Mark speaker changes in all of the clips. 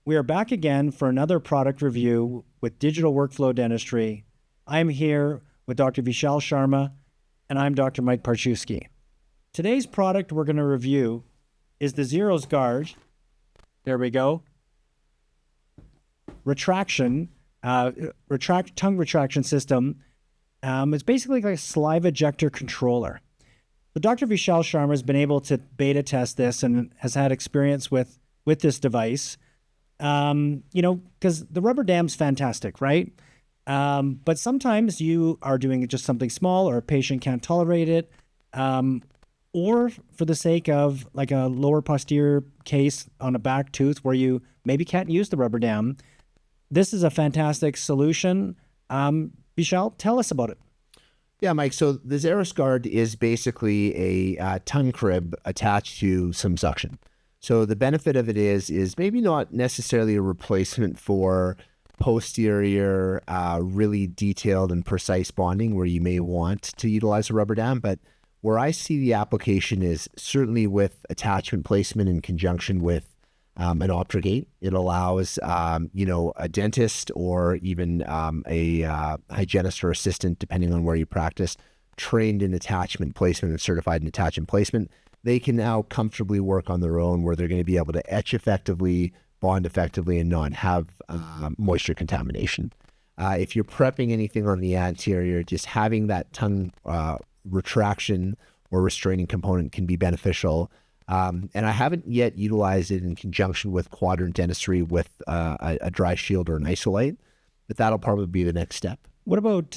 Speaker 1: We are back again for another product review with Digital Workflow Dentistry. I'm here with Dr. Vishal Sharma, and I'm Dr. Mike Parchewski. Today's product we're going to review is the XerosGuard. There we go. Tongue retraction system. It's basically like a saliva ejector controller. So Dr. Vishal Sharma has been able to beta test this and has had experience with this device. Because the rubber dam's fantastic, right? But sometimes you are doing just something small or a patient can't tolerate it, or for the sake of like a lower posterior case on a back tooth where you maybe can't use the rubber dam. This is a fantastic solution. Vishal, tell us about it.
Speaker 2: Yeah, Mike. So the XerosGuard is basically a tongue crib attached to some suction. So the benefit of it is maybe not necessarily a replacement for posterior, really detailed and precise bonding where you may want to utilize a rubber dam, but where I see the application is certainly with attachment placement in conjunction with an Optrogate. It allows, a dentist or even a hygienist or assistant, depending on where you practice, trained in attachment placement and certified in attachment placement. They can now comfortably work on their own where they're going to be able to etch effectively, bond effectively, and not have moisture contamination. If you're prepping anything on the anterior, just having that tongue retraction or restraining component can be beneficial. And I haven't yet utilized it in conjunction with quadrant dentistry with a dry shield or an isolate, but that'll probably be the next step.
Speaker 1: What about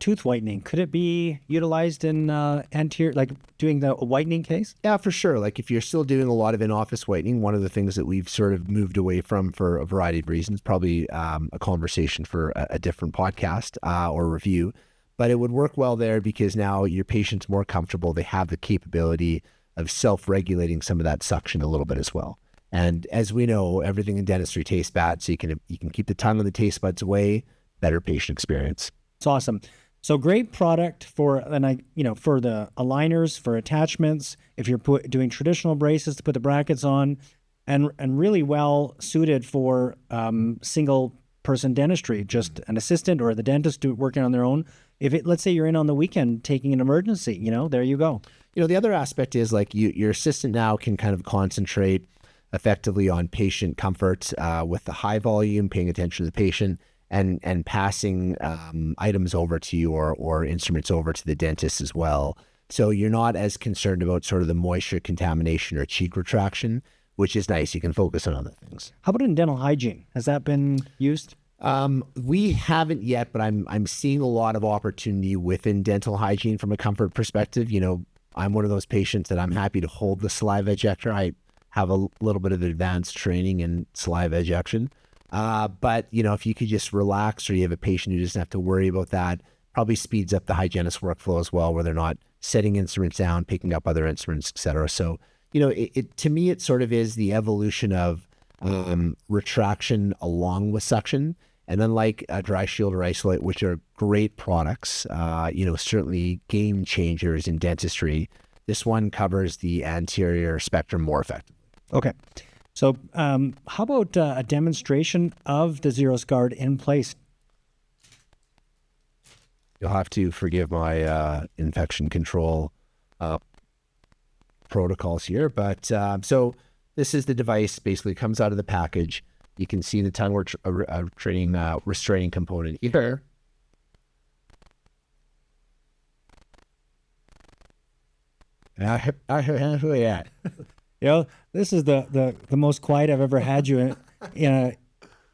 Speaker 1: tooth whitening? Could it be utilized in anterior, like doing the whitening case?
Speaker 2: Yeah, for sure. Like if you're still doing a lot of in-office whitening, one of the things that we've sort of moved away from for a variety of reasons, probably a conversation for a different podcast or review, but it would work well there because now your patient's more comfortable. They have the capability of self-regulating some of that suction a little bit as well. And as we know, everything in dentistry tastes bad, so you can keep the tongue and the taste buds away. Better patient experience.
Speaker 1: It's awesome. So great product for the aligners, for attachments, if you're doing traditional braces to put the brackets on, and really well suited for single person dentistry, just an assistant or the dentist working on their own. Let's say you're in on the weekend taking an emergency, there you go.
Speaker 2: The other aspect is like your assistant now can kind of concentrate effectively on patient comfort with the high volume, paying attention to the patient, and passing items over to you or instruments over to the dentist as well. So you're not as concerned about sort of the moisture contamination or cheek retraction, which is nice. You can focus on other things.
Speaker 1: How about in dental hygiene? Has that been used?
Speaker 2: We haven't yet, but I'm seeing a lot of opportunity within dental hygiene from a comfort perspective. I'm one of those patients that I'm happy to hold the saliva ejector. I have a little bit of advanced training in saliva ejection. But if you could just relax, or you have a patient who doesn't have to worry about that, probably speeds up the hygienist workflow as well, where they're not setting instruments down, picking up other instruments, et cetera. So, to me, it sort of is the evolution of retraction along with suction. And unlike a dry shield or isolate, which are great products, certainly game changers in dentistry, this one covers the anterior spectrum more effectively.
Speaker 1: Okay. So how about a demonstration of the XerosGuard in place?
Speaker 2: You'll have to forgive my infection control protocols here. But so this is the device, basically comes out of the package. You can see the tongue restraining component here.
Speaker 1: This is the most quiet I've ever had you in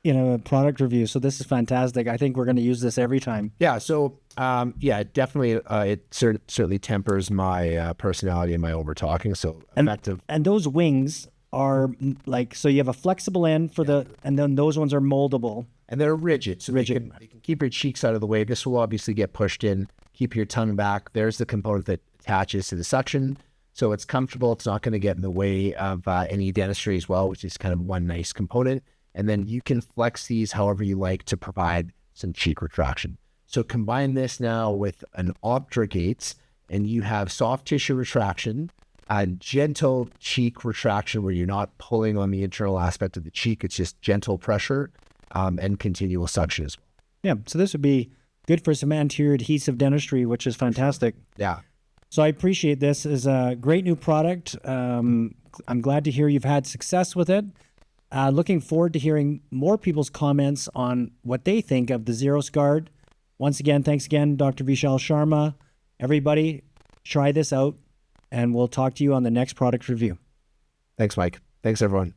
Speaker 1: a product review. So this is fantastic. I think we're going to use this every time.
Speaker 2: Yeah. So definitely, it certainly tempers my personality and my over talking. So effective.
Speaker 1: And those wings are so you have a flexible end and then those ones are moldable.
Speaker 2: And they're rigid. So
Speaker 1: rigid.
Speaker 2: They can keep your cheeks out of the way. This will obviously get pushed in, keep your tongue back. There's the component that attaches to the suction. So it's comfortable. It's not going to get in the way of any dentistry as well, which is kind of one nice component. And then you can flex these however you like to provide some cheek retraction. So combine this now with an Optrogate, and you have soft tissue retraction a gentle cheek retraction where you're not pulling on the internal aspect of the cheek. It's just gentle pressure and continual suction as well.
Speaker 1: Yeah. So this would be good for some anterior adhesive dentistry, which is fantastic.
Speaker 2: Yeah.
Speaker 1: So I appreciate this. It's a great new product. I'm glad to hear you've had success with it. Looking forward to hearing more people's comments on what they think of the XerosGuard. Once again, thanks again, Dr. Vishal Sharma. Everybody, try this out, and we'll talk to you on the next product review.
Speaker 2: Thanks, Mike. Thanks, everyone.